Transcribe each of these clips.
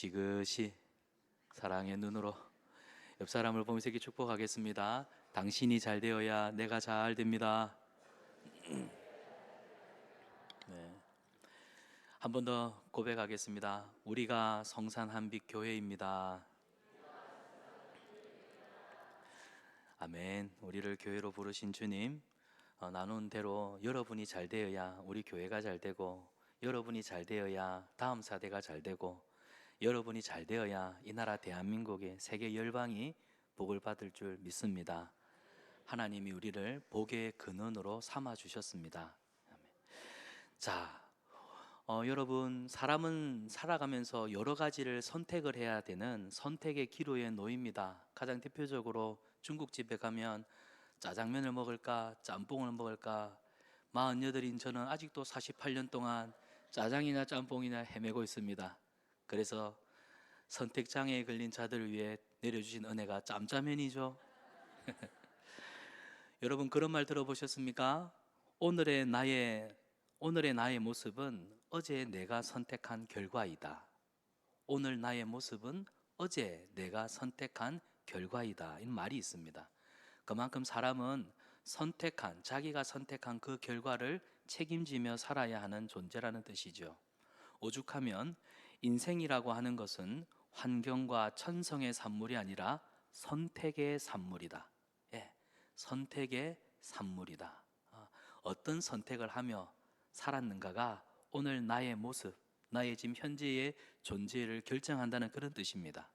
지그시 사랑의 눈으로 옆 사람을 보면서 이렇게 축복하겠습니다. 당신이 잘 되어야 내가 잘 됩니다. 네. 한 번 더 고백하겠습니다. 우리가 성산 한빛 교회입니다. 아멘. 우리를 교회로 부르신 주님, 나눈 대로 여러분이 잘 되어야 우리 교회가 잘 되고, 여러분이 잘 되어야 다음 세대가 잘 되고, 여러분이 잘 되어야 이 나라 대한민국의 세계 열방이 복을 받을 줄 믿습니다. 하나님이 우리를 복의 근원으로 삼아 주셨습니다. 자, 여러분, 사람은 살아가면서 여러 가지를 선택을 해야 되는 선택의 기로에 놓입니다. 가장 대표적으로 중국집에 가면 짜장면을 먹을까 짬뽕을 먹을까, 48인 저는 아직도 48년 동안 짜장이나 짬뽕이나 헤매고 있습니다. 그래서 선택장애에 걸린 자들을 위해 내려주신 은혜가 짬짜면이죠. 여러분, 그런 말 들어보셨습니까? 오늘의 나의 모습은 어제 내가 선택한 결과이다. 오늘 나의 모습은 어제 내가 선택한 결과이다. 이런 말이 있습니다. 그만큼 사람은 자기가 선택한 그 결과를 책임지며 살아야 하는 존재라는 뜻이죠. 오죽하면 인생이라고 하는 것은 환경과 천성의 산물이 아니라 선택의 산물이다. 예, 선택의 산물이다. 어떤 선택을 하며 살았는가가 오늘 나의 모습, 나의 지금 현재의 존재를 결정한다는 그런 뜻입니다.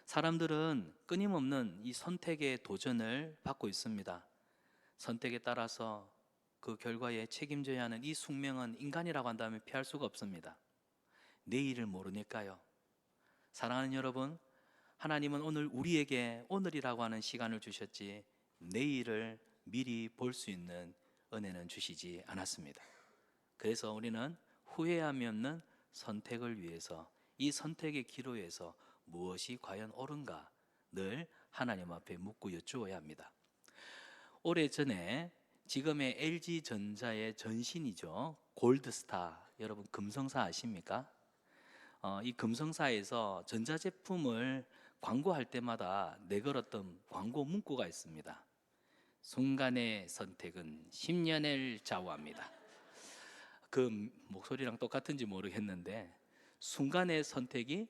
사람들은 끊임없는 이 선택의 도전을 받고 있습니다. 선택에 따라서 그 결과에 책임져야 하는 이 숙명은 인간이라고 한다면 피할 수가 없습니다. 내일을 모르니까요. 사랑하는 여러분, 하나님은 오늘 우리에게 오늘이라고 하는 시간을 주셨지 내일을 미리 볼 수 있는 은혜는 주시지 않았습니다. 그래서 우리는 후회함이 없는 선택을 위해서, 이 선택의 기로에서 무엇이 과연 옳은가 늘 하나님 앞에 묻고 여쭈어야 합니다. 오래전에 지금의 LG전자의 전신이죠, 골드스타, 여러분 금성사 아십니까? 이 금성사에서 전자제품을 광고할 때마다 내걸었던 광고 문구가 있습니다. 순간의 선택은 10년을 좌우합니다. 그 목소리랑 똑같은지 모르겠는데 순간의 선택이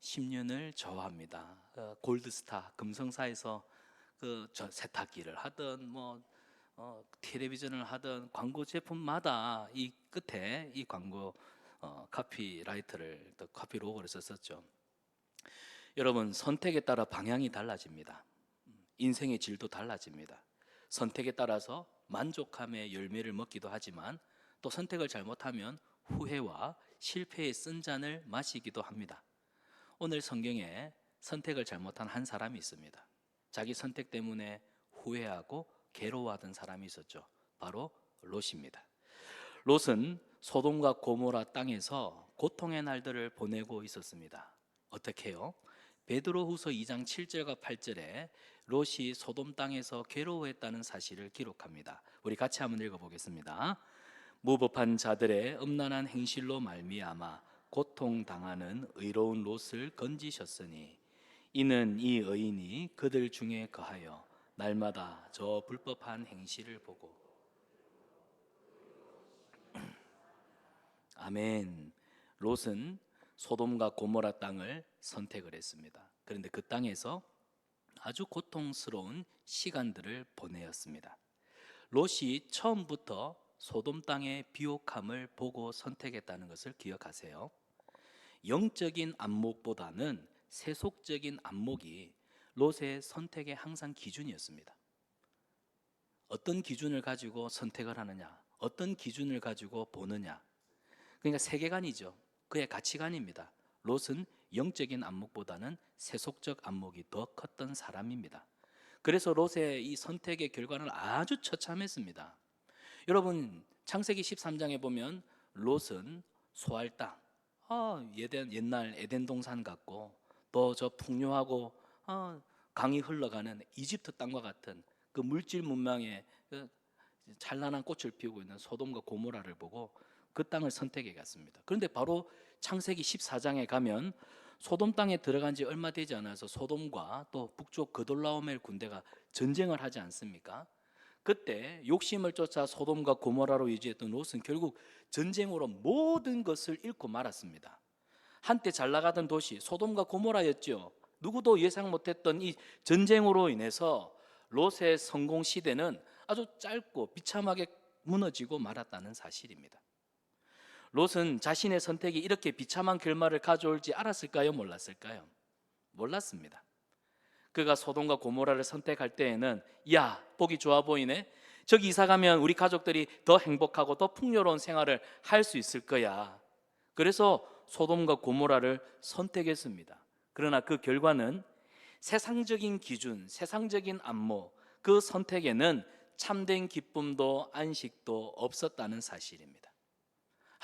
10년을 좌우합니다. 골드스타 금성사에서 그 세탁기를 하든 텔레비전을 하든 광고 제품마다 이 끝에 이 광고 카피라이트를 또 카피 로고를 썼었죠. 여러분, 선택에 따라 방향이 달라집니다. 인생의 질도 달라집니다. 선택에 따라서 만족함의 열매를 먹기도 하지만 또 선택을 잘못하면 후회와 실패의 쓴 잔을 마시기도 합니다. 오늘 성경에 선택을 잘못한 한 사람이 있습니다. 자기 선택 때문에 후회하고 괴로워하던 사람이 있었죠. 바로 롯입니다. 롯은 소돔과 고모라 땅에서 고통의 날들을 보내고 있었습니다. 어떻게 해요? 베드로후서 2장 7절과 8절에 롯이 소돔 땅에서 괴로워했다는 사실을 기록합니다. 우리 같이 한번 읽어보겠습니다. 무법한 자들의 음란한 행실로 말미암아 고통당하는 의로운 롯을 건지셨으니 이는 이 의인이 그들 중에 거하여 날마다 저 불법한 행실을 보고. 아멘. 롯은 소돔과 고모라 땅을 선택을 했습니다. 그런데 그 땅에서 아주 고통스러운 시간들을 보내었습니다. 롯이 처음부터 소돔 땅의 비옥함을 보고 선택했다는 것을 기억하세요. 영적인 안목보다는 세속적인 안목이 롯의 선택의 항상 기준이었습니다. 어떤 기준을 가지고 선택을 하느냐, 어떤 기준을 가지고 보느냐, 그러니까 세계관이죠. 그의 가치관입니다. 롯은 영적인 안목보다는 세속적 안목이 더 컸던 사람입니다. 그래서 롯의 이 선택의 결과는 아주 처참했습니다. 여러분, 창세기 13장에 보면 롯은 소할 땅, 옛날 에덴 동산 같고 또 저 풍요하고 강이 흘러가는 이집트 땅과 같은 그 물질 문명의 그 찬란한 꽃을 피우고 있는 소돔과 고모라를 보고 그 땅을 선택해 갔습니다. 그런데 바로 창세기 14장에 가면 소돔 땅에 들어간 지 얼마 되지 않아서 소돔과 또 북쪽 그돌라오멜 군대가 전쟁을 하지 않습니까? 그때 욕심을 쫓아 소돔과 고모라로 이주했던 롯은 결국 전쟁으로 모든 것을 잃고 말았습니다. 한때 잘 나가던 도시 소돔과 고모라였죠. 누구도 예상 못했던 이 전쟁으로 인해서 롯의 성공 시대는 아주 짧고 비참하게 무너지고 말았다는 사실입니다. 롯은 자신의 선택이 이렇게 비참한 결말을 가져올지 알았을까요? 몰랐을까요? 몰랐습니다. 그가 소돔과 고모라를 선택할 때에는 야, 보기 좋아 보이네. 저기 이사 가면 우리 가족들이 더 행복하고 더 풍요로운 생활을 할 수 있을 거야. 그래서 소돔과 고모라를 선택했습니다. 그러나 그 결과는 세상적인 기준, 세상적인 안목, 그 선택에는 참된 기쁨도 안식도 없었다는 사실입니다.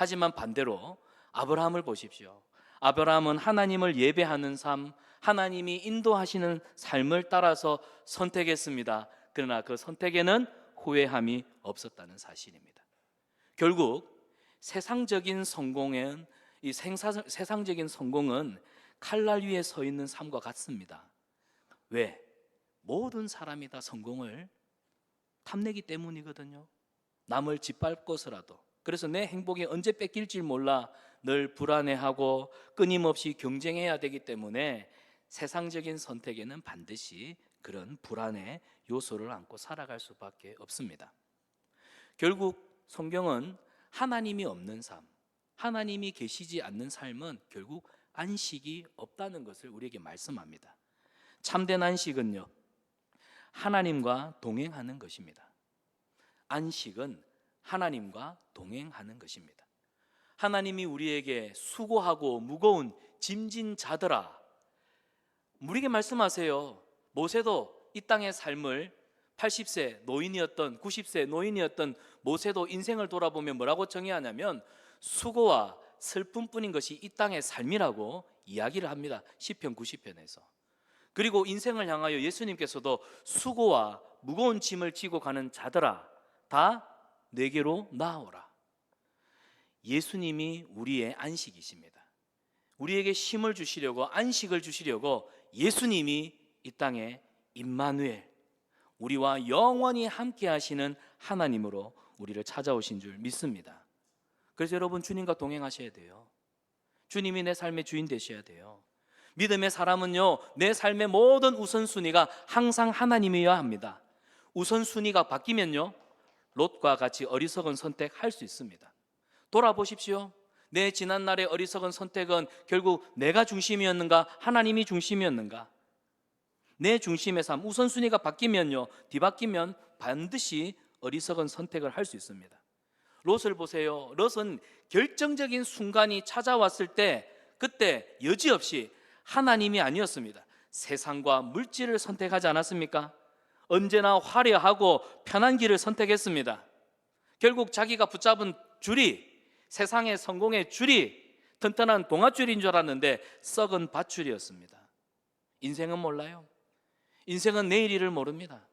하지만 반대로 아브라함을 보십시오. 아브라함은 하나님을 예배하는 삶, 하나님이 인도하시는 삶을 따라서 선택했습니다. 그러나 그 선택에는 후회함이 없었다는 사실입니다. 결국 세상적인 성공은 세상적인 성공은 칼날 위에 서 있는 삶과 같습니다. 왜? 모든 사람이 다 성공을 탐내기 때문이거든요. 남을 짓밟고서라도. 그래서 내 행복이 언제 뺏길지 몰라 늘 불안해하고 끊임없이 경쟁해야 되기 때문에 세상적인 선택에는 반드시 그런 불안의 요소를 안고 살아갈 수밖에 없습니다. 결국 성경은 하나님이 없는 삶, 하나님이 계시지 않는 삶은 결국 안식이 없다는 것을 우리에게 말씀합니다. 참된 안식은요, 하나님과 동행하는 것입니다. 안식은 하나님과 동행하는 것입니다. 하나님이 우리에게 수고하고 무거운 짐진 자들아, 우리에게 말씀하세요. 모세도 이 땅의 삶을 80세 노인이었던 90세 노인이었던 모세도 인생을 돌아보면 뭐라고 정의하냐면 수고와 슬픔뿐인 것이 이 땅의 삶이라고 이야기를 합니다. 시편 90편에서. 그리고 인생을 향하여 예수님께서도 수고와 무거운 짐을 지고 가는 자들아 다 내게로 나아오라. 예수님이 우리의 안식이십니다. 우리에게 쉼을 주시려고 안식을 주시려고 예수님이 이 땅에 임마누엘, 우리와 영원히 함께 하시는 하나님으로 우리를 찾아오신 줄 믿습니다. 그래서 여러분 주님과 동행하셔야 돼요. 주님이 내 삶의 주인 되셔야 돼요. 믿음의 사람은요, 내 삶의 모든 우선순위가 항상 하나님이어야 합니다. 우선순위가 바뀌면요, 롯과 같이 어리석은 선택할 수 있습니다. 돌아보십시오. 내 지난날의 어리석은 선택은 결국 내가 중심이었는가 하나님이 중심이었는가? 내 중심의 삶, 우선순위가 바뀌면요, 뒤바뀌면 반드시 어리석은 선택을 할 수 있습니다. 롯을 보세요. 롯은 결정적인 순간이 찾아왔을 때 그때 여지없이 하나님이 아니었습니다. 세상과 물질을 선택하지 않았습니까? 언제나 화려하고 편한 길을 선택했습니다. 결국 자기가 붙잡은 줄이, 세상의 성공의 줄이 튼튼한 동아줄인 줄 알았는데 썩은 밧줄이었습니다. 인생은 몰라요. 인생은 내일 일을 모릅니다.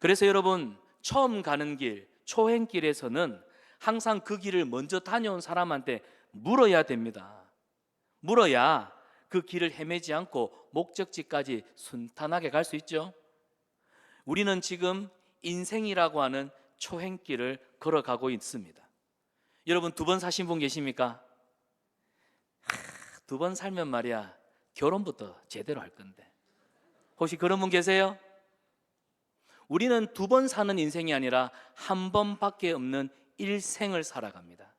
그래서 여러분, 처음 가는 길, 초행길에서는 항상 그 길을 먼저 다녀온 사람한테 물어야 됩니다. 물어야 그 길을 헤매지 않고 목적지까지 순탄하게 갈 수 있죠. 우리는 지금 인생이라고 하는 초행길을 걸어가고 있습니다. 여러분, 2번 사신 분 계십니까? 2번 살면 말이야 결혼부터 제대로 할 건데, 혹시 그런 분 계세요? 우리는 2번 사는 인생이 아니라 한 번밖에 없는 일생을 살아갑니다.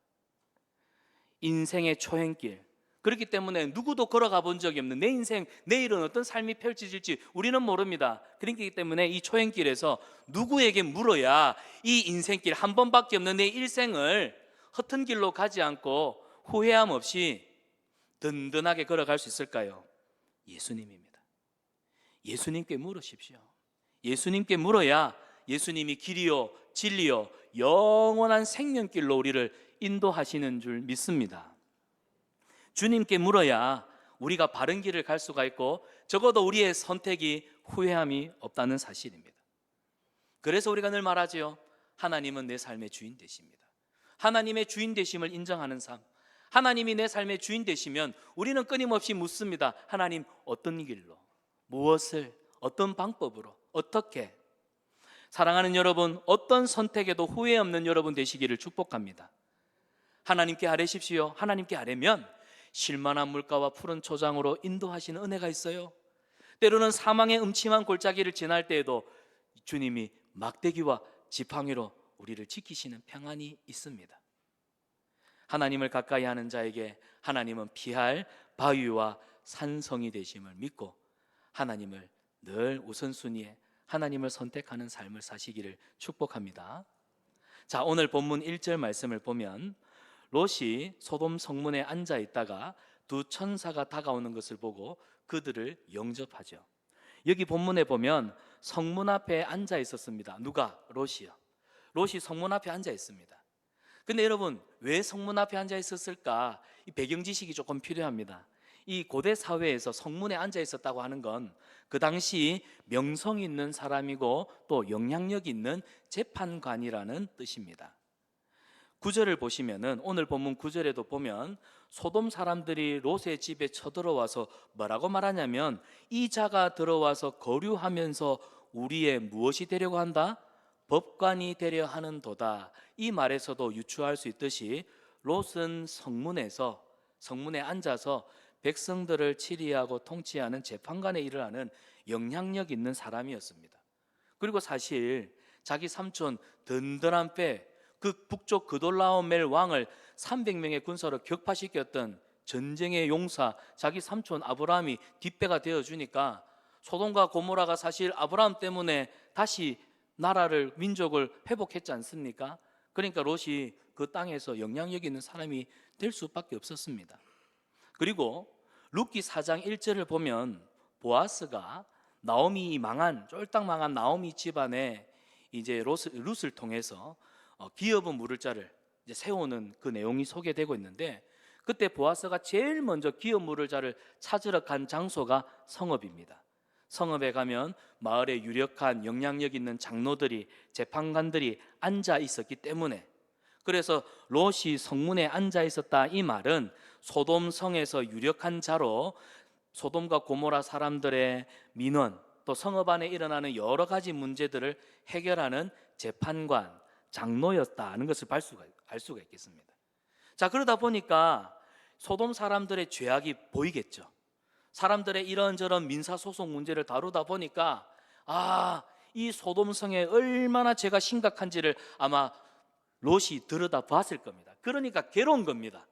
인생의 초행길. 그렇기 때문에 누구도 걸어가 본 적이 없는 내 인생, 내일은 어떤 삶이 펼쳐질지 우리는 모릅니다. 그렇기 때문에 이 초행길에서 누구에게 물어야 이 인생길, 한 번밖에 없는 내 일생을 허튼 길로 가지 않고 후회함 없이 든든하게 걸어갈 수 있을까요? 예수님입니다. 예수님께 물으십시오. 예수님께 물어야 예수님이 길이요 진리요 영원한 생명길로 우리를 인도하시는 줄 믿습니다. 주님께 물어야 우리가 바른 길을 갈 수가 있고 적어도 우리의 선택이 후회함이 없다는 사실입니다. 그래서 우리가 늘 말하지요. 하나님은 내 삶의 주인 되십니다. 하나님의 주인 되심을 인정하는 삶, 하나님이 내 삶의 주인 되시면 우리는 끊임없이 묻습니다. 하나님, 어떤 길로, 무엇을, 어떤 방법으로, 어떻게? 사랑하는 여러분, 어떤 선택에도 후회 없는 여러분 되시기를 축복합니다. 하나님께 아뢰십시오. 하나님께 아뢰면 쉴만한 물가와 푸른 초장으로 인도하시는 은혜가 있어요. 때로는 사망의 음침한 골짜기를 지날 때에도 주님이 막대기와 지팡이로 우리를 지키시는 평안이 있습니다. 하나님을 가까이 하는 자에게 하나님은 피할 바위와 산성이 되심을 믿고 하나님을 늘 우선순위에 하나님을 선택하는 삶을 사시기를 축복합니다. 자, 오늘 본문 1절 말씀을 보면 롯이 소돔 성문에 앉아 있다가 두 천사가 다가오는 것을 보고 그들을 영접하죠. 여기 본문에 보면 성문 앞에 앉아 있었습니다. 누가? 롯이요. 롯이 성문 앞에 앉아 있습니다. 근데 여러분, 왜 성문 앞에 앉아 있었을까? 이 배경 지식이 조금 필요합니다. 이 고대 사회에서 성문에 앉아 있었다고 하는 건 그 당시 명성 있는 사람이고 또 영향력 있는 재판관이라는 뜻입니다. 9절을 보시면은 오늘 본문 9절에도 보면 소돔 사람들이 롯의 집에 쳐들어와서 뭐라고 말하냐면 이 자가 들어와서 거류하면서 우리의 무엇이 되려고 한다? 법관이 되려 하는도다. 이 말에서도 유추할 수 있듯이 롯은 성문에 앉아서 백성들을 치리하고 통치하는 재판관의 일을 하는 영향력 있는 사람이었습니다. 그리고 사실 자기 삼촌 든든한 빼 그 북쪽 그돌라오멜 왕을 300명의 군사로 격파시켰던 전쟁의 용사 자기 삼촌 아브라함이 뒷배가 되어주니까 소돔과 고모라가 사실 아브라함 때문에 다시 나라를 민족을 회복했지 않습니까? 그러니까 롯이 그 땅에서 영향력 있는 사람이 될 수밖에 없었습니다. 그리고 룻기 4장 1절을 보면 보아스가 나오미 쫄딱 망한 나오미 집안에 이제 룻을 통해서 기업은 물을 자를 이제 세우는 그 내용이 소개되고 있는데 그때 보아스가 제일 먼저 기업 물을 자를 찾으러 간 장소가 성읍입니다. 성읍에 가면 마을에 유력한 영향력 있는 장로들이 재판관들이 앉아 있었기 때문에 그래서 롯이 성문에 앉아 있었다 이 말은 소돔 성에서 유력한 자로 소돔과 고모라 사람들의 민원 또 성읍 안에 일어나는 여러 가지 문제들을 해결하는 재판관 장로였다는 것을 알 수가 있겠습니다. 자, 그러다 보니까 소돔 사람들의 죄악이 보이겠죠. 사람들의 이런저런 민사소송 문제를 다루다 보니까 이 소돔 성에 얼마나 죄가 심각한지를 아마 롯이 들여다 봤을 겁니다. 그러니까 괴로운 겁니다.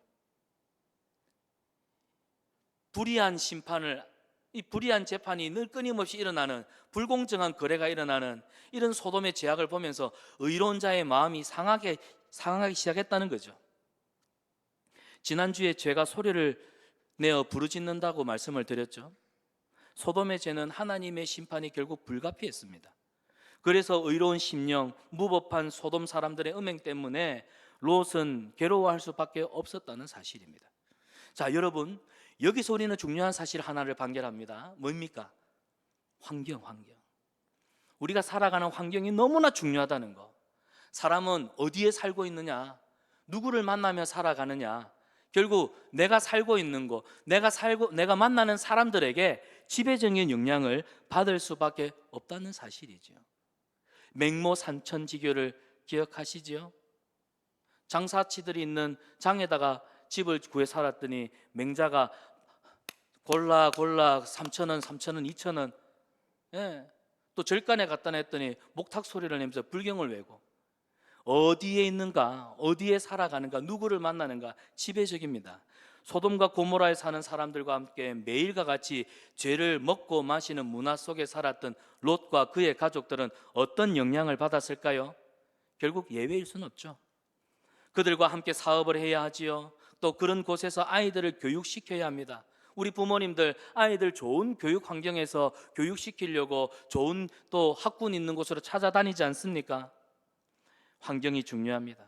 이 불의한 재판이 늘 끊임없이 일어나는 불공정한 거래가 일어나는 이런 소돔의 죄악을 보면서 의로운 자의 마음이 상하기 시작했다는 거죠. 지난주에 제가 소리를 내어 부르짖는다고 말씀을 드렸죠. 소돔의 죄는 하나님의 심판이 결국 불가피했습니다. 그래서 의로운 심령, 무법한 소돔 사람들의 음행 때문에 롯은 괴로워할 수밖에 없었다는 사실입니다. 자, 여러분, 여기서 우리는 중요한 사실 하나를 발견합니다. 뭡니까? 환경. 우리가 살아가는 환경이 너무나 중요하다는 거. 사람은 어디에 살고 있느냐, 누구를 만나며 살아가느냐, 결국 내가 살고 있는 곳, 내가 만나는 사람들에게 지배적인 영향을 받을 수밖에 없다는 사실이죠. 맹모 산천지교를 기억하시죠? 장사치들이 있는 장에다가 집을 구해 살았더니 맹자가 골라 3,000원, 2,000원 또 절간에 갖다 냈더니 목탁 소리를 내면서 불경을 외고 어디에 있는가, 어디에 살아가는가, 누구를 만나는가 지배적입니다. 소돔과 고모라에 사는 사람들과 함께 매일과 같이 죄를 먹고 마시는 문화 속에 살았던 롯과 그의 가족들은 어떤 영향을 받았을까요? 결국 예외일 수는 없죠. 그들과 함께 사업을 해야 하지요. 또 그런 곳에서 아이들을 교육시켜야 합니다. 우리 부모님들 아이들 좋은 교육 환경에서 교육시키려고 좋은 또 학군 있는 곳으로 찾아다니지 않습니까? 환경이 중요합니다.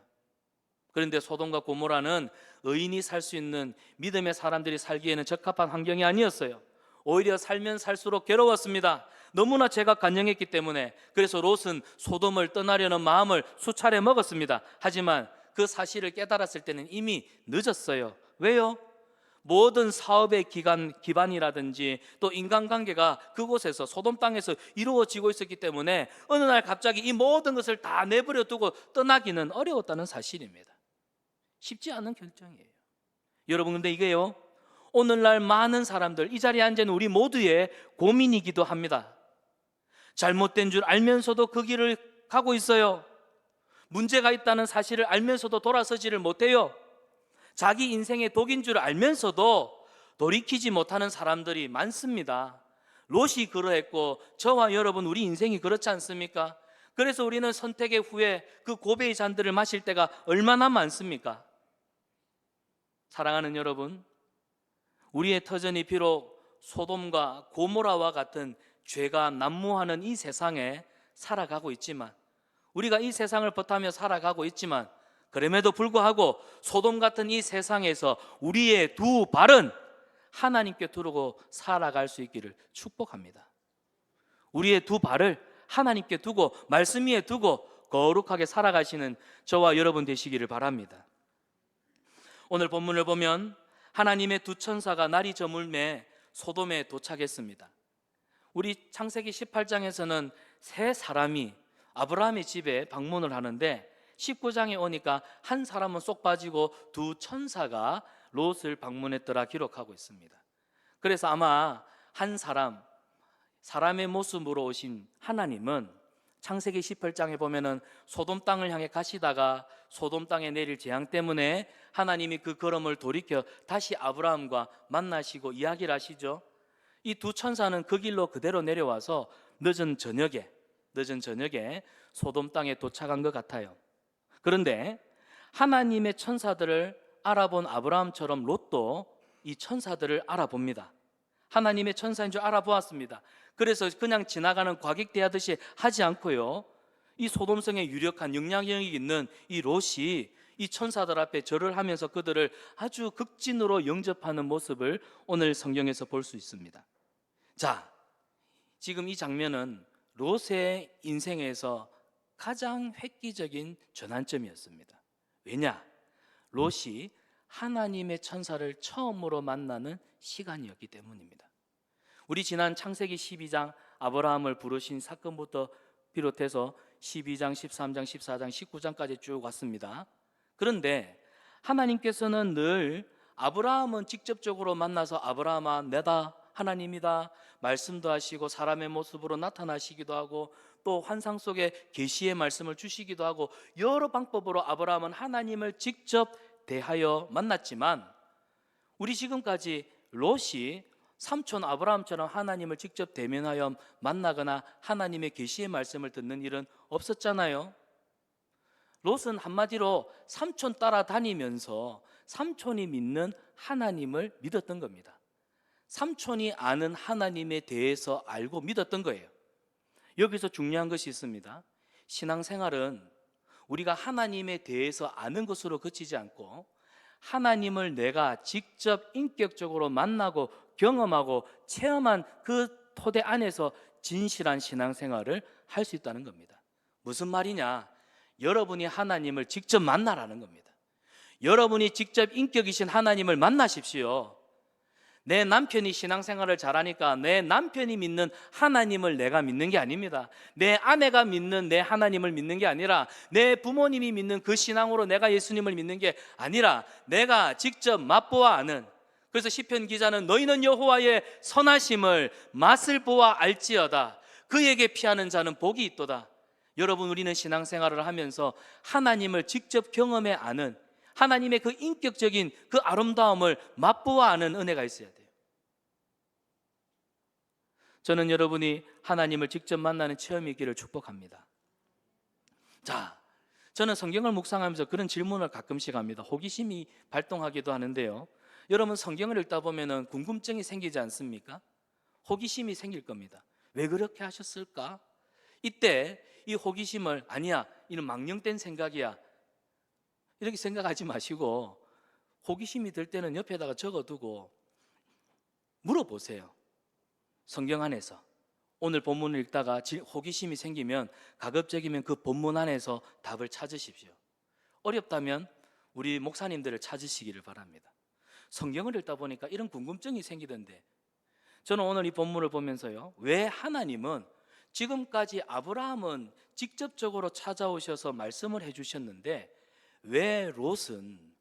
그런데 소돔과 고모라는 의인이 살 수 있는 믿음의 사람들이 살기에는 적합한 환경이 아니었어요. 오히려 살면 살수록 괴로웠습니다. 너무나 죄가 간영했기 때문에. 그래서 롯은 소돔을 떠나려는 마음을 수차례 먹었습니다. 하지만 그 사실을 깨달았을 때는 이미 늦었어요. 왜요? 모든 사업의 기반이라든지 또 인간관계가 그곳에서 소돔 땅에서 이루어지고 있었기 때문에 어느 날 갑자기 이 모든 것을 다 내버려 두고 떠나기는 어려웠다는 사실입니다. 쉽지 않은 결정이에요. 여러분, 근데 이게요, 오늘날 많은 사람들, 이 자리에 앉은 우리 모두의 고민이기도 합니다. 잘못된 줄 알면서도 그 길을 가고 있어요. 문제가 있다는 사실을 알면서도 돌아서지를 못해요. 자기 인생의 독인 줄 알면서도 돌이키지 못하는 사람들이 많습니다. 롯이 그러했고 저와 여러분, 우리 인생이 그렇지 않습니까? 그래서 우리는 선택의 후에 그 고배의 잔들을 마실 때가 얼마나 많습니까? 사랑하는 여러분, 우리의 터전이 비록 소돔과 고모라와 같은 죄가 난무하는 이 세상에 살아가고 있지만, 우리가 이 세상을 버타며 살아가고 있지만, 그럼에도 불구하고 소돔 같은 이 세상에서 우리의 두 발은 하나님께 두르고 살아갈 수 있기를 축복합니다. 우리의 두 발을 하나님께 두고 말씀 위에 두고 거룩하게 살아가시는 저와 여러분 되시기를 바랍니다. 오늘 본문을 보면 하나님의 두 천사가 날이 저물매 소돔에 도착했습니다. 우리 창세기 18장에서는 세 사람이 아브라함의 집에 방문을 하는데 19장에 오니까 한 사람은 쏙 빠지고 두 천사가 롯을 방문했더라 기록하고 있습니다. 그래서 아마 한 사람의 모습으로 오신 하나님은 창세기 18장에 보면은 소돔 땅을 향해 가시다가 소돔 땅에 내릴 재앙 때문에 하나님이 그 걸음을 돌이켜 다시 아브라함과 만나시고 이야기를 하시죠. 이 두 천사는 그 길로 그대로 내려와서 늦은 저녁에 소돔 땅에 도착한 것 같아요. 그런데 하나님의 천사들을 알아본 아브라함처럼 롯도 이 천사들을 알아봅니다. 하나님의 천사인 줄 알아보았습니다. 그래서 그냥 지나가는 과객대하듯이 하지 않고요, 이 소돔성에 유력한 영향력이 있는 이 롯이 이 천사들 앞에 절을 하면서 그들을 아주 극진으로 영접하는 모습을 오늘 성경에서 볼 수 있습니다. 자, 지금 이 장면은 롯의 인생에서 가장 획기적인 전환점이었습니다. 왜냐? 롯이 하나님의 천사를 처음으로 만나는 시간이었기 때문입니다. 우리 지난 창세기 12장 아브라함을 부르신 사건부터 비롯해서 12장, 13장, 14장, 19장까지 쭉 왔습니다. 그런데 하나님께서는 늘 아브라함은 직접적으로 만나서 아브라함아 내다 하나님이다 말씀도 하시고 사람의 모습으로 나타나시기도 하고 또 환상 속에 계시의 말씀을 주시기도 하고 여러 방법으로 아브라함은 하나님을 직접 대하여 만났지만, 우리 지금까지 롯이 삼촌 아브라함처럼 하나님을 직접 대면하여 만나거나 하나님의 계시의 말씀을 듣는 일은 없었잖아요. 롯은 한마디로 삼촌 따라다니면서 삼촌이 믿는 하나님을 믿었던 겁니다. 삼촌이 아는 하나님에 대해서 알고 믿었던 거예요. 여기서 중요한 것이 있습니다. 신앙생활은 우리가 하나님에 대해서 아는 것으로 그치지 않고 하나님을 내가 직접 인격적으로 만나고 경험하고 체험한 그 토대 안에서 진실한 신앙생활을 할 수 있다는 겁니다. 무슨 말이냐? 여러분이 하나님을 직접 만나라는 겁니다. 여러분이 직접 인격이신 하나님을 만나십시오. 내 남편이 신앙생활을 잘하니까 내 남편이 믿는 하나님을 내가 믿는 게 아닙니다. 내 아내가 믿는 내 하나님을 믿는 게 아니라 내 부모님이 믿는 그 신앙으로 내가 예수님을 믿는 게 아니라 내가 직접 맛보아 아는, 그래서 시편 기자는 너희는 여호와의 선하심을 맛을 보아 알지어다 그에게 피하는 자는 복이 있도다. 여러분, 우리는 신앙생활을 하면서 하나님을 직접 경험해 아는 하나님의 그 인격적인 그 아름다움을 맛보아 아는 은혜가 있어야 돼요. 저는 여러분이 하나님을 직접 만나는 체험이 있기를 축복합니다. 자, 저는 성경을 묵상하면서 그런 질문을 가끔씩 합니다. 호기심이 발동하기도 하는데요, 여러분 성경을 읽다 보면 궁금증이 생기지 않습니까? 호기심이 생길 겁니다. 왜 그렇게 하셨을까? 이때 이 호기심을 아니야 이는 망령된 생각이야 이렇게 생각하지 마시고, 호기심이 들 때는 옆에다가 적어두고 물어보세요. 성경 안에서 오늘 본문을 읽다가 호기심이 생기면 가급적이면 그 본문 안에서 답을 찾으십시오. 어렵다면 우리 목사님들을 찾으시기를 바랍니다. 성경을 읽다 보니까 이런 궁금증이 생기던데, 저는 오늘 이 본문을 보면서요, 왜 하나님은 지금까지 아브라함은 직접적으로 찾아오셔서 말씀을 해주셨는데 왜 롯은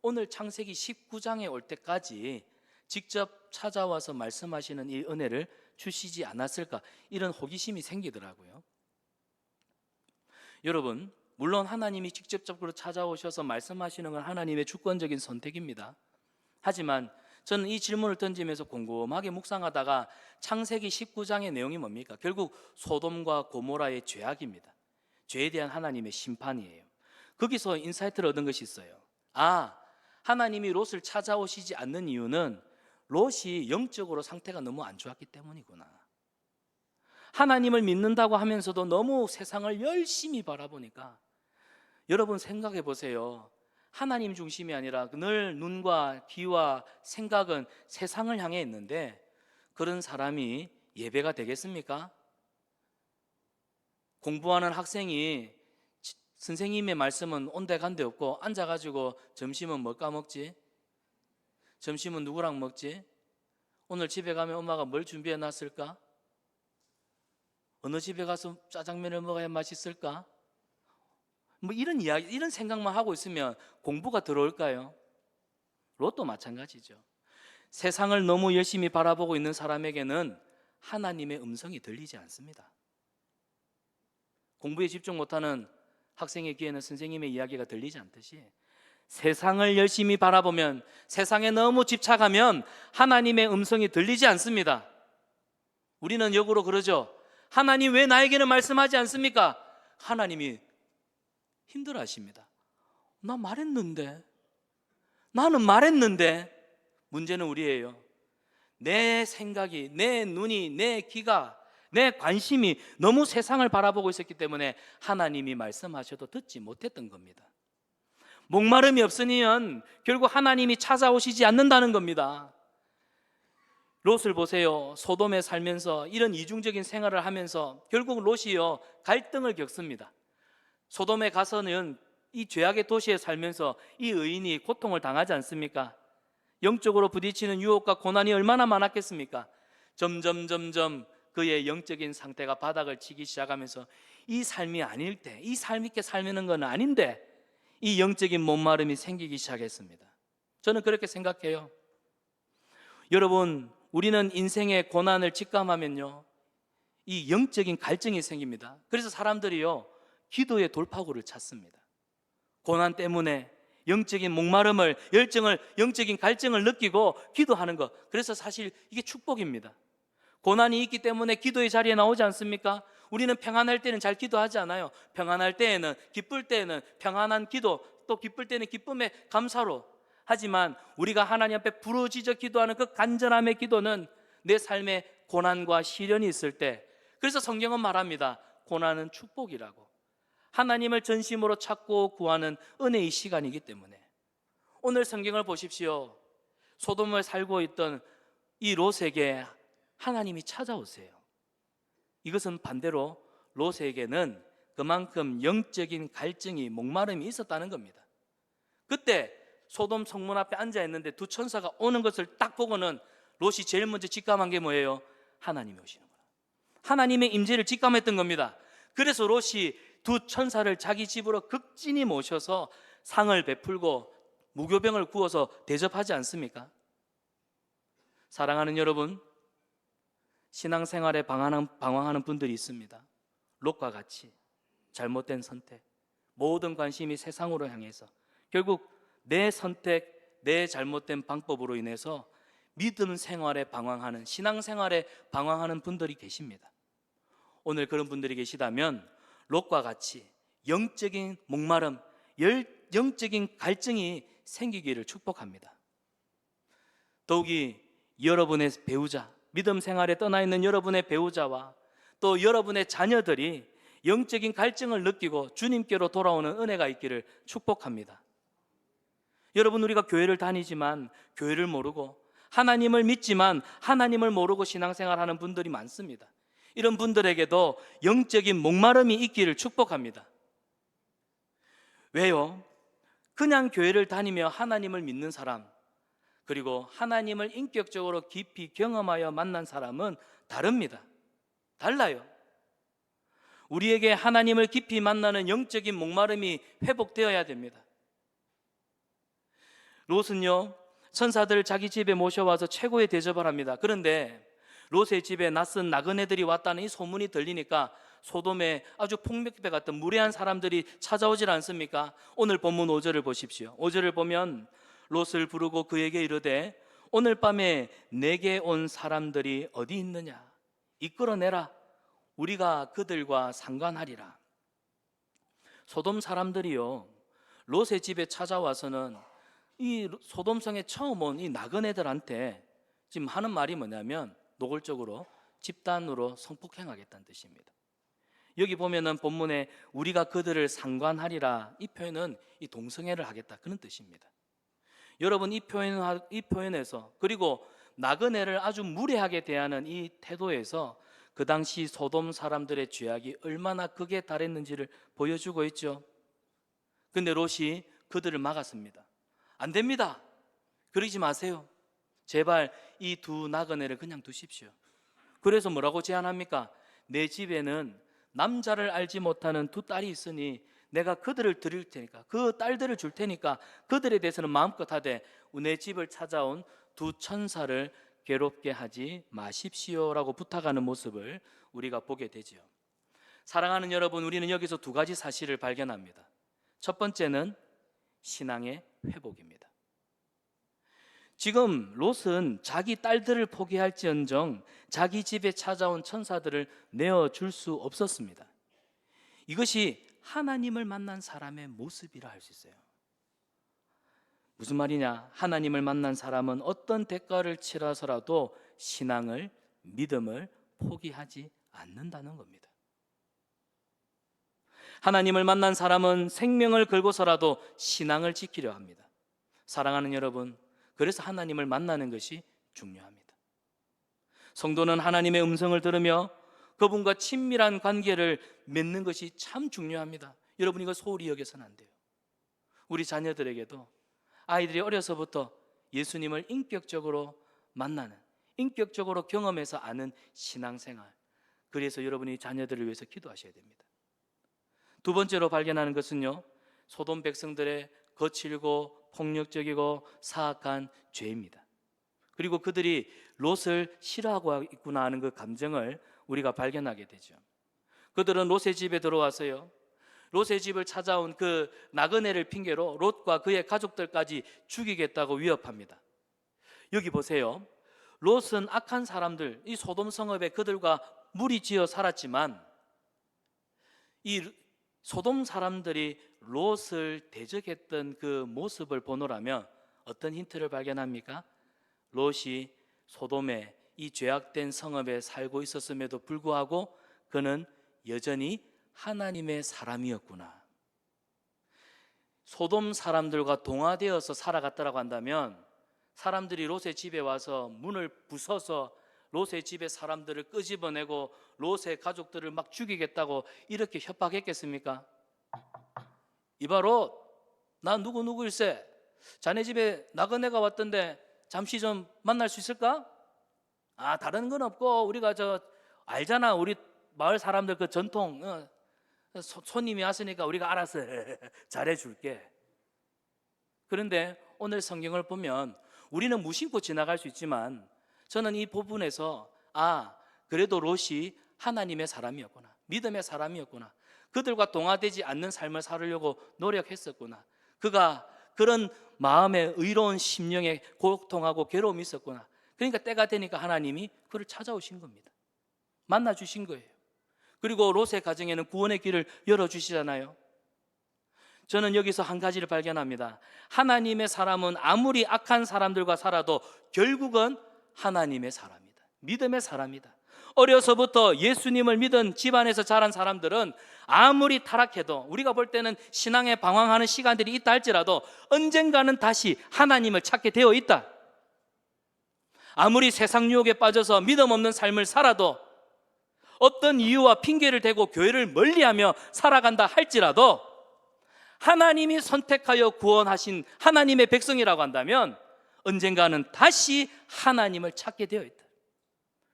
오늘 창세기 19장에 올 때까지 직접 찾아와서 말씀하시는 이 은혜를 주시지 않았을까, 이런 호기심이 생기더라고요. 여러분, 물론 하나님이 직접적으로 찾아오셔서 말씀하시는 건 하나님의 주권적인 선택입니다. 하지만 저는 이 질문을 던지면서 곰곰하게 묵상하다가 창세기 19장의 내용이 뭡니까? 결국 소돔과 고모라의 죄악입니다. 죄에 대한 하나님의 심판이에요. 거기서 인사이트를 얻은 것이 있어요. 하나님이 롯을 찾아오시지 않는 이유는 롯이 영적으로 상태가 너무 안 좋았기 때문이구나. 하나님을 믿는다고 하면서도 너무 세상을 열심히 바라보니까, 여러분 생각해 보세요. 하나님 중심이 아니라 늘 눈과 귀와 생각은 세상을 향해 있는데 그런 사람이 예배가 되겠습니까? 공부하는 학생이 선생님의 말씀은 온데간데 없고 앉아가지고 점심은 뭐 까먹지? 점심은 누구랑 먹지? 오늘 집에 가면 엄마가 뭘 준비해 놨을까? 어느 집에 가서 짜장면을 먹어야 맛있을까? 뭐 이런 이야기, 이런 생각만 하고 있으면 공부가 들어올까요? 롯도 마찬가지죠. 세상을 너무 열심히 바라보고 있는 사람에게는 하나님의 음성이 들리지 않습니다. 공부에 집중 못하는 학생의 귀에는 선생님의 이야기가 들리지 않듯이, 세상을 열심히 바라보면, 세상에 너무 집착하면 하나님의 음성이 들리지 않습니다. 우리는 역으로 그러죠. 하나님 왜 나에게는 말씀하지 않습니까? 하나님이 힘들어하십니다. 나는 말했는데. 문제는 우리예요. 내 생각이, 내 눈이, 내 귀가, 내 관심이 너무 세상을 바라보고 있었기 때문에 하나님이 말씀하셔도 듣지 못했던 겁니다. 목마름이 없으면 결국 하나님이 찾아오시지 않는다는 겁니다. 롯을 보세요. 소돔에 살면서 이런 이중적인 생활을 하면서 결국 롯이요, 갈등을 겪습니다. 소돔에 가서는 이 죄악의 도시에 살면서 이 의인이 고통을 당하지 않습니까? 영적으로 부딪히는 유혹과 고난이 얼마나 많았겠습니까? 점점 그의 영적인 상태가 바닥을 치기 시작하면서 이 삶이 아닐 때, 이 삶 있게 살면 건 아닌데 이 영적인 목마름이 생기기 시작했습니다. 저는 그렇게 생각해요. 여러분, 우리는 인생의 고난을 직감하면요, 이 영적인 갈증이 생깁니다. 그래서 사람들이요, 기도의 돌파구를 찾습니다. 고난 때문에 영적인 목마름을, 열정을, 영적인 갈증을 느끼고 기도하는 것, 그래서 사실 이게 축복입니다. 고난이 있기 때문에 기도의 자리에 나오지 않습니까? 우리는 평안할 때는 잘 기도하지 않아요. 평안할 때에는, 기쁠 때에는 평안한 기도, 또 기쁠 때는 기쁨의 감사로. 하지만 우리가 하나님 앞에 부르짖어 기도하는 그 간절함의 기도는 내 삶에 고난과 시련이 있을 때, 그래서 성경은 말합니다. 고난은 축복이라고. 하나님을 전심으로 찾고 구하는 은혜의 시간이기 때문에. 오늘 성경을 보십시오. 소돔을 살고 있던 이 롯에게 하나님이 찾아오세요. 이것은 반대로 롯에게는 그만큼 영적인 갈증이, 목마름이 있었다는 겁니다. 그때 소돔 성문 앞에 앉아 있는데 두 천사가 오는 것을 딱 보고는 롯이 제일 먼저 직감한 게 뭐예요? 하나님이 오시는구나. 하나님의 임재를 직감했던 겁니다. 그래서 롯이 두 천사를 자기 집으로 극진히 모셔서 상을 베풀고 무교병을 구워서 대접하지 않습니까? 사랑하는 여러분, 신앙생활에 방황하는 분들이 있습니다. 롯과 같이 잘못된 선택, 모든 관심이 세상으로 향해서 결국 내 선택, 내 잘못된 방법으로 인해서 믿음 생활에 방황하는, 신앙생활에 방황하는 분들이 계십니다. 오늘 그런 분들이 계시다면 롯과 같이 영적인 목마름, 영적인 갈증이 생기기를 축복합니다. 더욱이 여러분의 배우자, 믿음 생활에 떠나 있는 여러분의 배우자와 또 여러분의 자녀들이 영적인 갈증을 느끼고 주님께로 돌아오는 은혜가 있기를 축복합니다. 여러분, 우리가 교회를 다니지만 교회를 모르고, 하나님을 믿지만 하나님을 모르고 신앙생활하는 분들이 많습니다. 이런 분들에게도 영적인 목마름이 있기를 축복합니다. 왜요? 그냥 교회를 다니며 하나님을 믿는 사람, 그리고 하나님을 인격적으로 깊이 경험하여 만난 사람은 다릅니다. 달라요. 우리에게 하나님을 깊이 만나는 영적인 목마름이 회복되어야 됩니다. 롯은요, 천사들 자기 집에 모셔와서 최고의 대접을 합니다. 그런데 롯의 집에 낯선 나그네들이 왔다는 이 소문이 들리니까 소돔에 아주 폭력배 같은 무례한 사람들이 찾아오질 않습니까? 오늘 본문 5절을 보십시오. 5절을 보면 롯을 부르고 그에게 이르되 오늘 밤에 내게 온 사람들이 어디 있느냐? 이끌어내라. 우리가 그들과 상관하리라. 소돔 사람들이요, 롯의 집에 찾아와서는 이 소돔성에 처음 온 이 나그네들한테 지금 하는 말이 뭐냐면 노골적으로 집단으로 성폭행하겠다는 뜻입니다. 여기 보면은 본문에 우리가 그들을 상관하리라, 이 표현은 이 동성애를 하겠다, 그런 뜻입니다. 여러분, 이 표현에서, 그리고 나그네를 아주 무례하게 대하는 이 태도에서 그 당시 소돔 사람들의 죄악이 얼마나 극에 달했는지를 보여주고 있죠. 근데 롯이 그들을 막았습니다. 안 됩니다. 그러지 마세요. 제발 이 두 나그네를 그냥 두십시오. 그래서 뭐라고 제안합니까? 내 집에는 남자를 알지 못하는 두 딸이 있으니 내가 그들을 드릴 테니까, 그 딸들을 줄 테니까 그들에 대해서는 마음껏 하되 내 집을 찾아온 두 천사를 괴롭게 하지 마십시오라고 부탁하는 모습을 우리가 보게 되죠. 사랑하는 여러분, 우리는 여기서 두 가지 사실을 발견합니다. 첫 번째는 신앙의 회복입니다. 지금 롯은 자기 딸들을 포기할지언정 자기 집에 찾아온 천사들을 내어줄 수 없었습니다. 이것이 하나님을 만난 사람의 모습이라 할 수 있어요. 무슨 말이냐? 하나님을 만난 사람은 어떤 대가를 치러서라도 신앙을, 믿음을 포기하지 않는다는 겁니다. 하나님을 만난 사람은 생명을 걸고서라도 신앙을 지키려 합니다. 사랑하는 여러분, 그래서 하나님을 만나는 것이 중요합니다. 성도는 하나님의 음성을 들으며 그분과 친밀한 관계를 맺는 것이 참 중요합니다. 여러분, 이거 소홀히 여겨서는 안 돼요. 우리 자녀들에게도 아이들이 어려서부터 예수님을 인격적으로 만나는, 인격적으로 경험해서 아는 신앙생활, 그래서 여러분이 자녀들을 위해서 기도하셔야 됩니다. 두 번째로 발견하는 것은요, 소돔 백성들의 거칠고 폭력적이고 사악한 죄입니다. 그리고 그들이 롯을 싫어하고 있구나 하는 그 감정을 우리가 발견하게 되죠. 그들은 롯의 집에 들어와서요, 롯의 집을 찾아온 그 나그네를 핑계로 롯과 그의 가족들까지 죽이겠다고 위협합니다. 여기 보세요. 롯은 악한 사람들, 이 소돔 성읍에 그들과 무리지어 살았지만 이 소돔 사람들이 롯을 대적했던 그 모습을 보노라면 어떤 힌트를 발견합니까? 롯이 소돔의 이 죄악된 성읍에 살고 있었음에도 불구하고 그는 여전히 하나님의 사람이었구나. 소돔 사람들과 동화되어서 살아갔다고 한다면 사람들이 롯의 집에 와서 문을 부숴서 롯의 집에 사람들을 끄집어내고 롯의 가족들을 막 죽이겠다고 이렇게 협박했겠습니까? 이봐 롯, 나 누구일세? 자네 집에 나그네가 왔던데 잠시 좀 만날 수 있을까? 아, 다른 건 없고 우리가 알잖아, 우리 마을 사람들 그 전통, 손님이 왔으니까 우리가 알아서 잘해줄게. 그런데 오늘 성경을 보면 우리는 무심코 지나갈 수 있지만 저는 이 부분에서 그래도 롯이 하나님의 사람이었구나, 믿음의 사람이었구나, 그들과 동화되지 않는 삶을 살으려고 노력했었구나, 그가 그런 마음에 의로운 심령에 고통하고 괴로움이 있었구나. 그러니까 때가 되니까 하나님이 그를 찾아오신 겁니다. 만나주신 거예요. 그리고 롯의 가정에는 구원의 길을 열어주시잖아요. 저는 여기서 한 가지를 발견합니다. 하나님의 사람은 아무리 악한 사람들과 살아도 결국은 하나님의 사람이다, 믿음의 사람이다. 어려서부터 예수님을 믿은 집안에서 자란 사람들은 아무리 타락해도, 우리가 볼 때는 신앙에 방황하는 시간들이 있다 할지라도 언젠가는 다시 하나님을 찾게 되어 있다. 아무리 세상 유혹에 빠져서 믿음 없는 삶을 살아도, 어떤 이유와 핑계를 대고 교회를 멀리하며 살아간다 할지라도 하나님이 선택하여 구원하신 하나님의 백성이라고 한다면 언젠가는 다시 하나님을 찾게 되어 있다.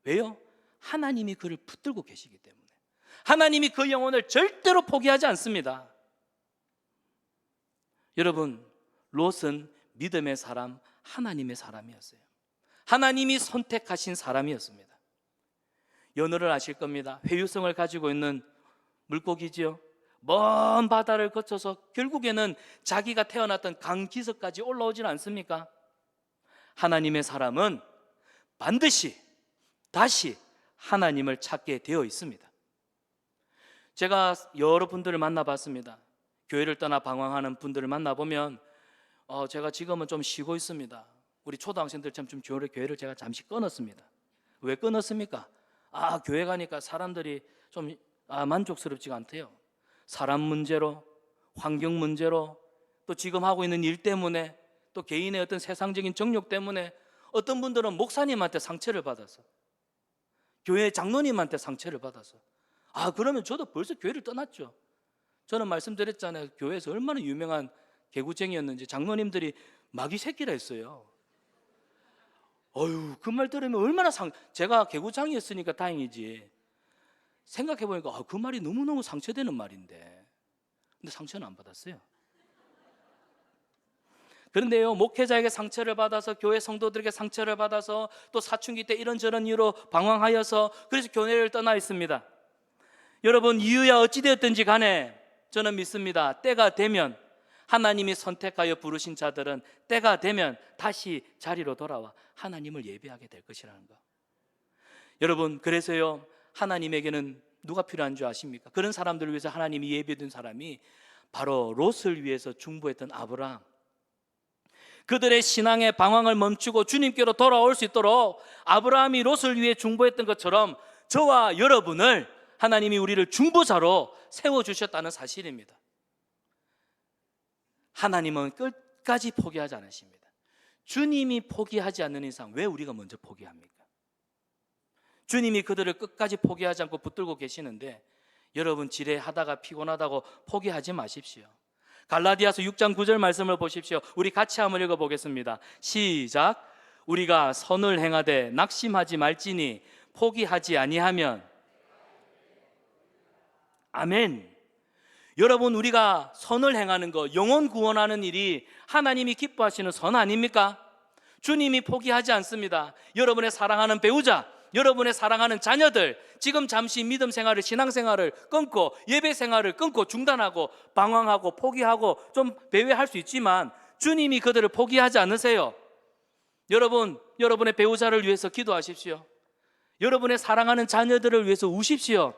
왜요? 하나님이 그를 붙들고 계시기 때문에. 하나님이 그 영혼을 절대로 포기하지 않습니다. 여러분, 롯은 믿음의 사람, 하나님의 사람이었어요. 하나님이 선택하신 사람이었습니다. 연어를 아실 겁니다. 회유성을 가지고 있는 물고기지요. 먼 바다를 거쳐서 결국에는 자기가 태어났던 강 기슭까지 올라오질 않습니까? 하나님의 사람은 반드시 다시 하나님을 찾게 되어 있습니다. 제가 여러 분들을 만나봤습니다. 교회를 떠나 방황하는 분들을 만나보면 제가 지금은 좀 쉬고 있습니다. 우리 초등학생들처럼 좀 교회를 제가 잠시 끊었습니다. 왜 끊었습니까? 교회 가니까 사람들이 좀 만족스럽지가 않대요. 사람 문제로, 환경 문제로, 또 지금 하고 있는 일 때문에, 또 개인의 어떤 세상적인 정욕 때문에 어떤 분들은 목사님한테 상처를 받아서, 교회 장로님한테 상처를 받아서, 그러면 저도 벌써 교회를 떠났죠. 저는 말씀드렸잖아요. 교회에서 얼마나 유명한 개구쟁이였는지 장로님들이 마귀 새끼라 했어요. 그 말 들으면 얼마나 제가 개구장이었으니까 다행이지. 생각해보니까 그 말이 너무너무 상처되는 말인데, 근데 상처는 안 받았어요. 그런데요, 목회자에게 상처를 받아서, 교회 성도들에게 상처를 받아서, 또 사춘기 때 이런저런 이유로 방황하여서 그래서 교회를 떠나 있습니다. 여러분, 이유야 어찌되었든지 간에 저는 믿습니다. 때가 되면, 하나님이 선택하여 부르신 자들은 때가 되면 다시 자리로 돌아와 하나님을 예배하게 될 것이라는 거. 여러분, 그래서요, 하나님에게는 누가 필요한 줄 아십니까? 그런 사람들을 위해서 하나님이 예배해둔 사람이 바로 롯을 위해서 중보했던 아브라함. 그들의 신앙의 방황을 멈추고 주님께로 돌아올 수 있도록 아브라함이 롯을 위해 중보했던 것처럼 저와 여러분을 하나님이 우리를 중보자로 세워주셨다는 사실입니다. 하나님은 끝까지 포기하지 않으십니다. 주님이 포기하지 않는 이상 왜 우리가 먼저 포기합니까? 주님이 그들을 끝까지 포기하지 않고 붙들고 계시는데, 여러분 지뢰하다가 피곤하다고 포기하지 마십시오. 갈라디아서 6장 9절 말씀을 보십시오. 우리 같이 한번 읽어보겠습니다. 시작. 우리가 선을 행하되 낙심하지 말지니 포기하지 아니하면. 아멘. 여러분, 우리가 선을 행하는 것, 영혼 구원하는 일이 하나님이 기뻐하시는 선 아닙니까? 주님이 포기하지 않습니다. 여러분의 사랑하는 배우자, 여러분의 사랑하는 자녀들, 지금 잠시 믿음 생활을, 신앙 생활을 끊고, 예배 생활을 끊고 중단하고 방황하고 포기하고 좀 배회할 수 있지만 주님이 그들을 포기하지 않으세요. 여러분, 여러분의 배우자를 위해서 기도하십시오. 여러분의 사랑하는 자녀들을 위해서 우십시오.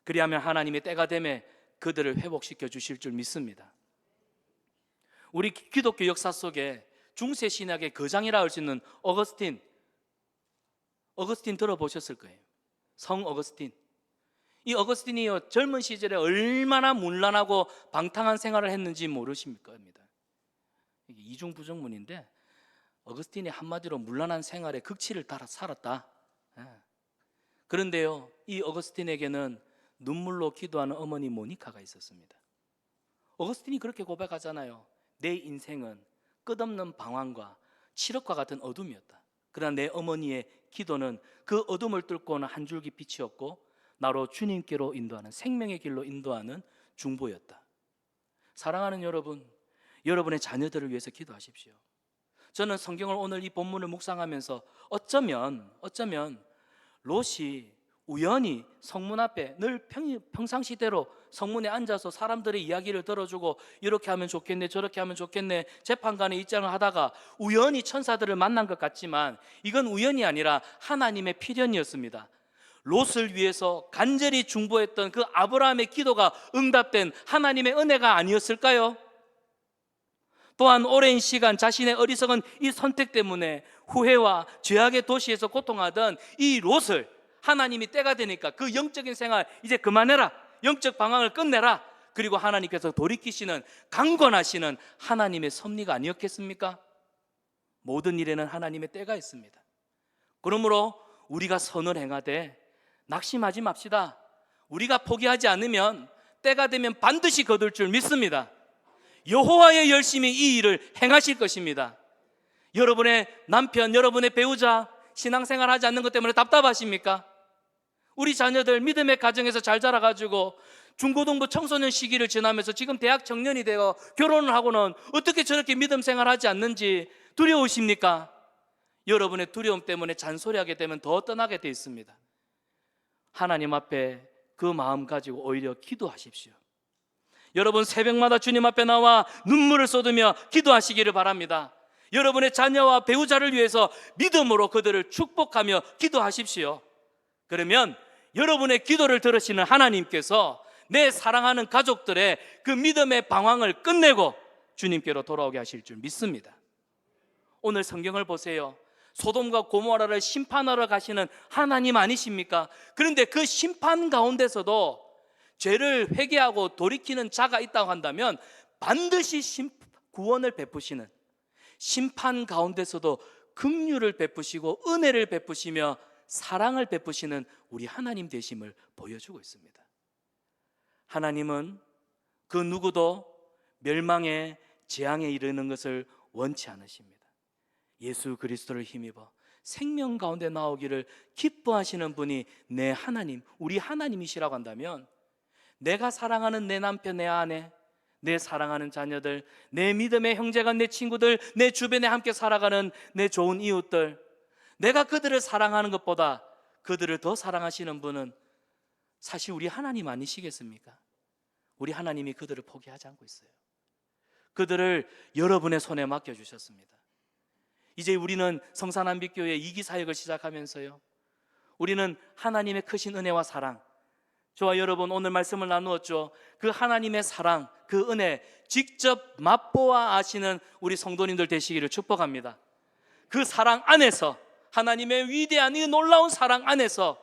그리하면 하나님의 때가 되면 그들을 회복시켜 주실 줄 믿습니다. 우리 기독교 역사 속에 중세 신학의 거장이라 할 수 있는 어거스틴 들어보셨을 거예요. 성 어거스틴. 이 어거스틴이요, 젊은 시절에 얼마나 문란하고 방탕한 생활을 했는지 모르십니까? 이게 이중부정문인데, 어거스틴이 한마디로 문란한 생활에 극치를 따라 살았다. 그런데요, 이 어거스틴에게는 눈물로 기도하는 어머니 모니카가 있었습니다. 어거스틴이 그렇게 고백하잖아요. 내 인생은 끝없는 방황과 칠흑과 같은 어둠이었다. 그러나 내 어머니의 기도는 그 어둠을 뚫고는 한 줄기 빛이었고 나로 주님께로 인도하는, 생명의 길로 인도하는 중보였다. 사랑하는 여러분, 여러분의 자녀들을 위해서 기도하십시오. 저는 성경을 오늘 이 본문을 묵상하면서 어쩌면 롯이 우연히 성문 앞에 늘 평상시대로 성문에 앉아서 사람들의 이야기를 들어주고 이렇게 하면 좋겠네, 저렇게 하면 좋겠네, 재판관의 입장을 하다가 우연히 천사들을 만난 것 같지만 이건 우연이 아니라 하나님의 필연이었습니다. 롯을 위해서 간절히 중보했던 그 아브라함의 기도가 응답된 하나님의 은혜가 아니었을까요? 또한 오랜 시간 자신의 어리석은 이 선택 때문에 후회와 죄악의 도시에서 고통하던 이 롯을 하나님이 때가 되니까 그 영적인 생활 이제 그만해라, 영적 방황을 끝내라, 그리고 하나님께서 돌이키시는, 강권하시는 하나님의 섭리가 아니었겠습니까? 모든 일에는 하나님의 때가 있습니다. 그러므로 우리가 선을 행하되 낙심하지 맙시다. 우리가 포기하지 않으면 때가 되면 반드시 거둘 줄 믿습니다. 여호와의 열심히 이 일을 행하실 것입니다. 여러분의 남편, 여러분의 배우자 신앙생활 하지 않는 것 때문에 답답하십니까? 우리 자녀들 믿음의 가정에서 잘 자라가지고 중고등부 청소년 시기를 지나면서 지금 대학 청년이 되어 결혼을 하고는 어떻게 저렇게 믿음 생활하지 않는지 두려우십니까? 여러분의 두려움 때문에 잔소리하게 되면 더 떠나게 돼 있습니다. 하나님 앞에 그 마음 가지고 오히려 기도하십시오. 여러분 새벽마다 주님 앞에 나와 눈물을 쏟으며 기도하시기를 바랍니다. 여러분의 자녀와 배우자를 위해서 믿음으로 그들을 축복하며 기도하십시오. 그러면 여러분의 기도를 들으시는 하나님께서 내 사랑하는 가족들의 그 믿음의 방황을 끝내고 주님께로 돌아오게 하실 줄 믿습니다. 오늘 성경을 보세요. 소돔과 고모라를 심판하러 가시는 하나님 아니십니까? 그런데 그 심판 가운데서도 죄를 회개하고 돌이키는 자가 있다고 한다면 반드시 구원을 베푸시는, 심판 가운데서도 긍휼을 베푸시고 은혜를 베푸시며 사랑을 베푸시는 우리 하나님 되심을 보여주고 있습니다. 하나님은 그 누구도 멸망의 재앙에 이르는 것을 원치 않으십니다. 예수 그리스도를 힘입어 생명 가운데 나오기를 기뻐하시는 분이 내 하나님, 우리 하나님이시라고 한다면 내가 사랑하는 내 남편, 내 아내, 내 사랑하는 자녀들, 내 믿음의 형제가, 내 친구들, 내 주변에 함께 살아가는 내 좋은 이웃들, 내가 그들을 사랑하는 것보다 그들을 더 사랑하시는 분은 사실 우리 하나님 아니시겠습니까? 우리 하나님이 그들을 포기하지 않고 있어요. 그들을 여러분의 손에 맡겨주셨습니다. 이제 우리는 성산한빛교회 2기 사역을 시작하면서요, 우리는 하나님의 크신 은혜와 사랑, 저와 여러분 오늘 말씀을 나누었죠. 그 하나님의 사랑, 그 은혜 직접 맛보아 아시는 우리 성도님들 되시기를 축복합니다. 그 사랑 안에서, 하나님의 위대한 이 놀라운 사랑 안에서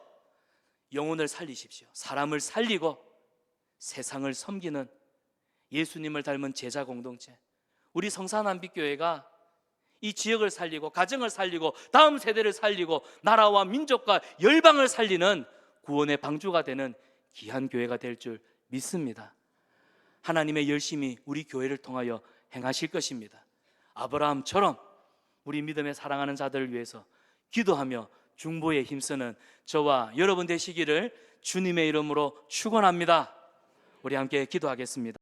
영혼을 살리십시오. 사람을 살리고 세상을 섬기는 예수님을 닮은 제자 공동체, 우리 성산한빛교회가 이 지역을 살리고 가정을 살리고 다음 세대를 살리고 나라와 민족과 열방을 살리는 구원의 방주가 되는 귀한 교회가 될 줄 믿습니다. 하나님의 열심히 우리 교회를 통하여 행하실 것입니다. 아브라함처럼 우리 믿음에 사랑하는 자들을 위해서 기도하며 중보에 힘쓰는 저와 여러분 되시기를 주님의 이름으로 축원합니다. 우리 함께 기도하겠습니다.